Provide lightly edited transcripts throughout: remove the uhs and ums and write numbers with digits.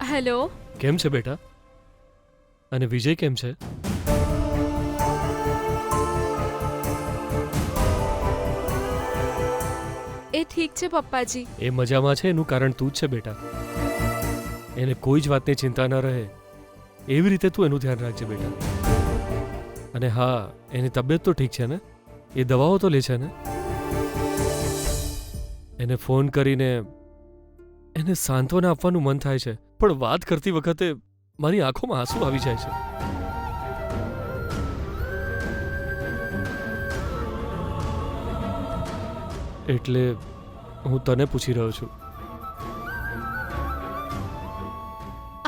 Hello. કેમ છે બેટા? અને વિજય કેમ છે? એ ઠીક છે પપ્પાજી. એ મજામાં છે એનું કારણ તું જ છે બેટા. એને કોઈ જ વાતની ચિંતા ન રહે એવી રીતે તું એનું ધ્યાન રાખજે બેટા. અને હા, એની તબિયત તો ઠીક છે ને? એ દવાઓ તો લે છે ને? એને ફોન કરીને એને સાંત્વના આપવાનું મન થાય છે, પણ વાત કરતી વખતે મારી આંખોમાં આંસુ આવી જાય છે. એટલે હું તને પૂછી રહ્યો છું.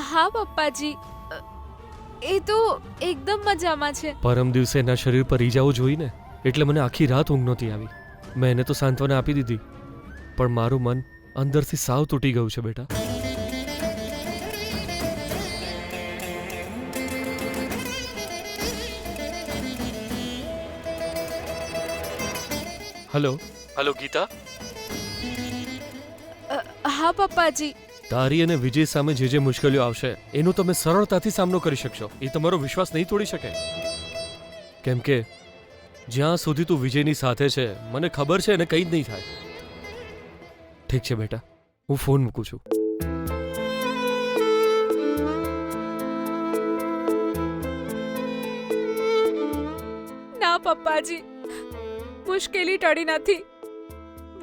હા પપ્પાજી, એ તો એકદમ મજામાં છે. પરમ દિવસે એના શરીર પર ઈજાઓ જોઈ ને એટલે મને આખી રાત ઊંઘ નહોતી આવી. મેં એને તો સાંત્વના આપી દીધી, પણ મારું મન અંદરથી સાવ તૂટી ગયું છે બેટા. હલો હલો ગીતા, હા પપ્પાજી. તારી અને વિજય સામે જે મુશ્કેલીઓ આવશે એનો તમે સરળતાથી સામનો કરી શકશો. એ તમારો વિશ્વાસ નહીં તોડી શકે. કેમ કે જ્યાં સુધી તું વિજયની સાથે છે મને ખબર છે એને કંઈ જ નહીં થાય. ઠીક છે બેટા, હું ફોન મૂકું છું. ના પપ્પાજી, મુશ્કેલી ટળી નથી,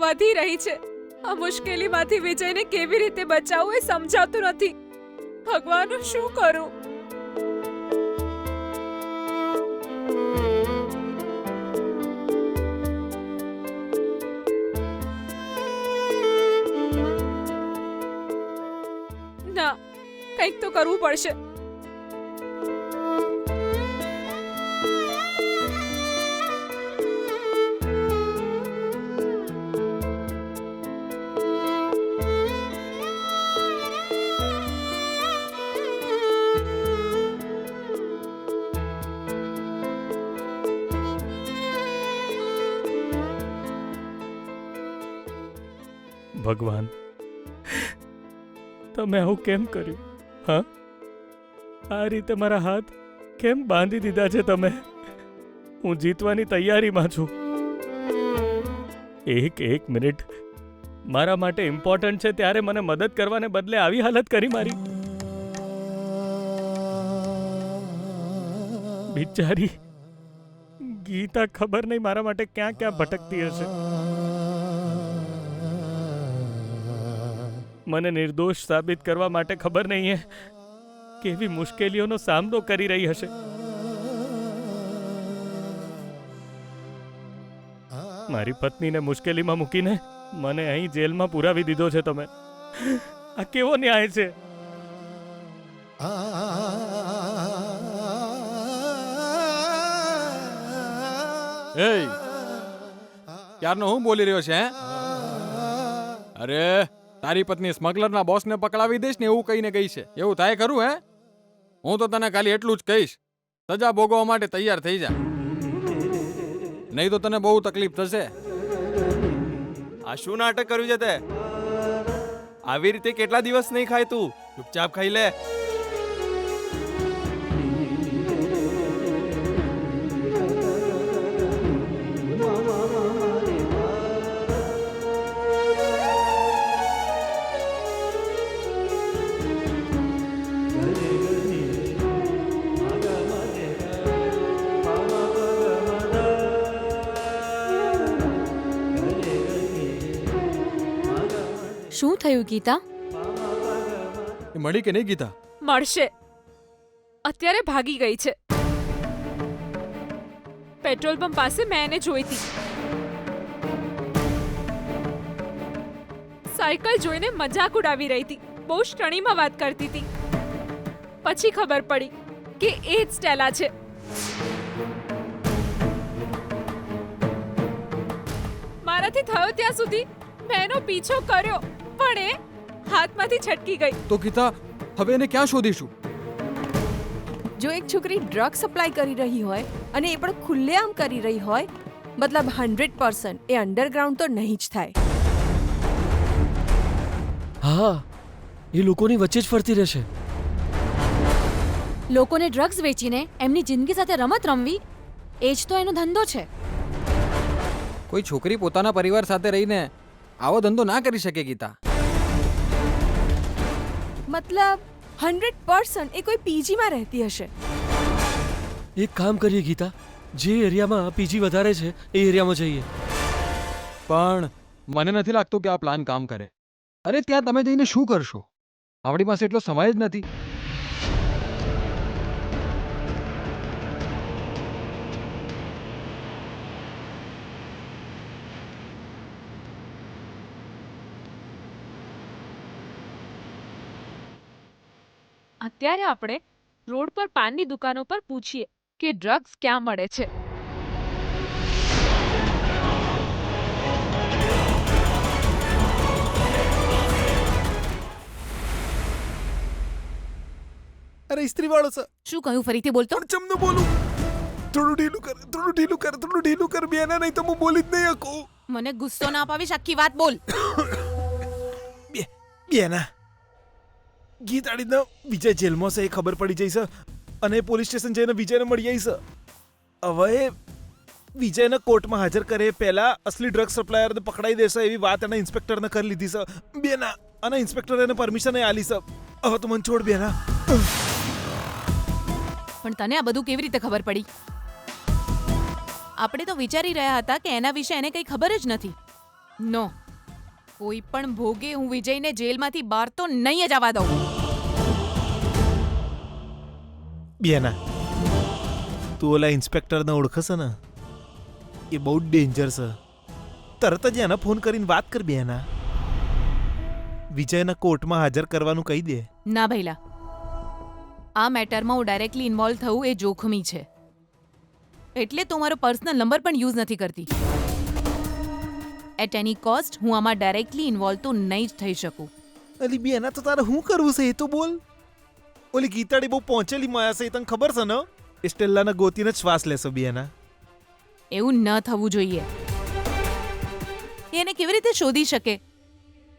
વધી રહી છે. આ મુશ્કેલીમાંથી વિજયને કેવી રીતે બચાવવું એ સમજાતું નથી. ભગવાન, હું શું કરું? ના, કંઈક તો કરવું પડશે. ભગવાન, તમે આવું કેમ કર્યું? હા, આ રીતે મારા હાથ કેમ બાંધી દીધા છે તમે? હું જીતવાની તૈયારીમાં છું. એક મિનિટ મારા માટે ઇમ્પોર્ટન્ટ છે ત્યારે મને મદદ કરવાને બદલે આવી હાલત કરી મારી. બિચારી ગીતા ખબર નહીં મારા માટે ક્યાં ક્યાં ભટકતી હશે. મને નિર્દોષ સાબિત કરવા માટે ખબર નહીં કેવી મુશ્કેલીઓનો સામનો કરી રહી હશે. મારી પત્નીને મુશ્કેલીમાં મૂકીને મને અહીં જેલમાં પુરાવી દીધો છે તમે. આ કેવો ન્યાય છે? એય, ક્યારનો હું બોલી રહ્યો છે? અરે, તારી પત્ની સ્મગલરના બોસને પકડાવી દઈશ ને એવું કહીને ગઈ છે. એવું થાય ખરું હે? હું તો તને ખાલી એટલું જ કહીશ, સજા ભોગવવા માટે તૈયાર થઈ જા, નહીં તો તને બહુ તકલીફ થશે. આ શું નાટક કર્યું છે તે? આવી રીતે કેટલા દિવસ નહીં ખાય તું? ચૂપચાપ ખાઈ લે. શું થયું ગીતા? એ મળી કે નહીં ગીતા? મળશે. અત્યારે ભાગી ગઈ છે. પેટ્રોલ પંપ પાસે મેં એને જોઈ હતી. સાયકલ જોઈને મજાક ઉડાવી રહી હતી. બહુ શ્રેણીમાં વાત કરતી હતી. પછી ખબર પડી કે એ જ સ્ટેલા છે. મારાથી થયો ત્યાં સુધી મેં એનો પીછો કર્યો, પણ એ હાથમાંથી છટકી ગઈ. તો ગીતા, હવે એને ક્યાં શોધીશું? જો એક છોકરી ડ્રગ સપ્લાય કરી રહી હોય અને એ પણ ખુલ્લેઆમ કરી રહી હોય, મતલબ 100% એ અંડરગ્રાઉન્ડ તો નહીં જ થાય. હા, એ લોકોની વચ્ચે જ ફરતી રહેશે. લોકોને ડ્રગ્સ વેચીને એમની જિંદગી સાથે રમત રમવી એ જ તો એનો ધંધો છે. કોઈ છોકરી પોતાના પરિવાર સાથે રહીને આવો ધંધો ના કરી શકે ગીતા. મતલબ 100% એ કોઈ પીજીમાં રહેતી હશે. એક કામ કરીએ ગીતા, જે એરિયામાં પીજી વધારે છે એ એરિયામાં જઈએ. પણ મને નથી લાગતું કે આ પ્લાન કામ કરે. અરે ત્યાં તમે જઈને શું કરશો? આપણી પાસે એટલો સમય જ નથી. અત્યારે આપણે રોડ પર પાનની દુકાનો પર પૂછીએ કે ડ્રગ્સ ક્યાં મળે છે. અરે ઇસ્ત્રી વાળો છે. શું કહ્યું ફરીથી બોલતો? પણ ચમનું બોલું. થોડું ઢીલું કર, થોડું ઢીલું કર, થોડું ઢીલું કર બેના, નહીં તો હું બોલી જ નહીં શકું. મને ગુસ્સો ના અપાવીશ, આખી વાત બોલ. બેના ગીતાડીને વિજય જેલમાં છે એ ખબર પડી જઈ છે અને પોલીસ સ્ટેશન જઈને વિજયને મળી આવી છે. હવે એ વિજયને કોર્ટમાં હાજર કરે પહેલા અસલી ડ્રગ સપ્લાયરને પકડાઈ દેશે એવી વાત એના ઇન્સ્પેક્ટરને કરી લીધી છે. બેના અને ઇન્સ્પેક્ટર એને પરમિશન આલી છે. હવે તું મને છોડ બેના. પણ તને આ બધું કેવી રીતે ખબર પડી? આપણે તો વિચારી રહ્યા હતા કે એના વિશે એને કંઈ ખબર જ નથી. નો, કોઈ પણ ભોગે હું વિજયને જેલમાંથી બહાર તો નહીં જ આવવા દઉં. બેના તું ઓલા ઇન્સ્પેક્ટરને ઓળખશે ને? એ બહુ જ ડેન્જર છે. તરત જ એને ફોન કરીને વાત કર બેના. વિજયને કોર્ટમાં હાજર કરવાનું કહી દે. ના ભઈલા, આ મેટરમાં હું ડાયરેક્ટલી ઇન્વોલ્વ થવું એ જોખમી છે. એટલે તો મારો પર્સનલ નંબર પણ યુઝ નથી કરતી. એટ એની કોસ્ટ હું આમાં ડાયરેક્ટલી ઇન્વોલ્વ તો નહીં જ થઈ શકું. અલી બેના તો તારે શું કરવું છે એ તો બોલ. ઓલી ગીતાડી બહુ પહોંચેલી માયા છે એ તને ખબર છે ને? એ સ્ટેલ્લાને ગોતીને જ શ્વાસ લેશો બેના. એવું ન થવું જોઈએ. એને કેવી રીતે શોધી શકે?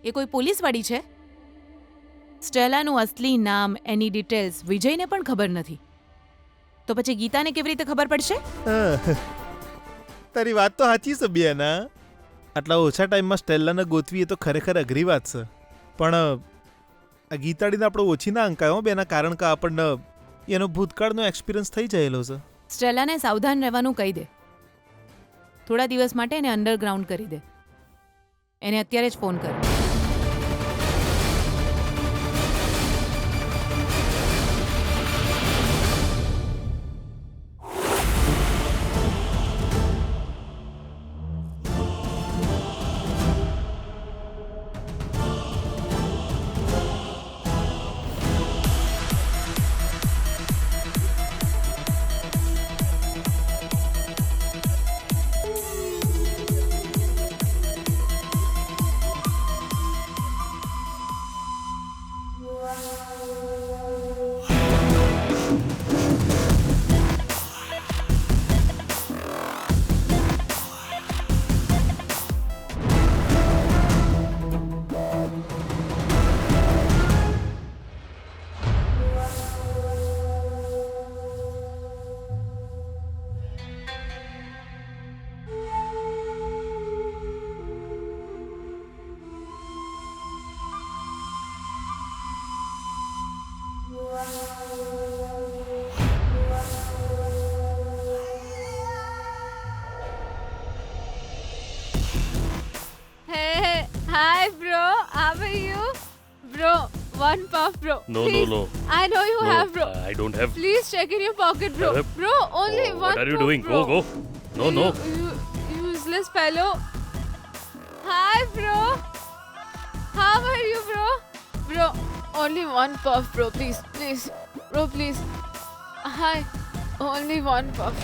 એ કોઈ પોલીસવાળી છે? સ્ટેલાનું અસલી નામ, એની ડિટેલ્સ વિજયને પણ ખબર નથી. તો પછી ગીતાને કેવી રીતે ખબર પડશે? તારી વાત તો સાચી છે બેના. આટલા ઓછા ટાઈમમાં સ્ટેલ્લાને ગોતવી એ તો ખરેખર અઘરી વાત છે. પણ આ ગીતાડીને આપણે ઓછી ના અંકાયો બેના, કારણ કે આપણને એનો ભૂતકાળનો એક્સપિરિયન્સ થઈ જયેલો છે. સ્ટેલાને સાવધાન રહેવાનું કહી દે. થોડા દિવસ માટે એને અંડરગ્રાઉન્ડ કરી દે. એને અત્યારે જ ફોન કર. Hey, hi bro, how are you? Bro, one puff bro. No, Please. no. I know you have bro. I don't have. Please check in your pocket bro. Bro, only one What are you puff, doing? bro. Go. No, no. You useless fellow. Hi bro. How are you bro? Bro, only one puff bro, please. Bro, please. Hi. Only one puff.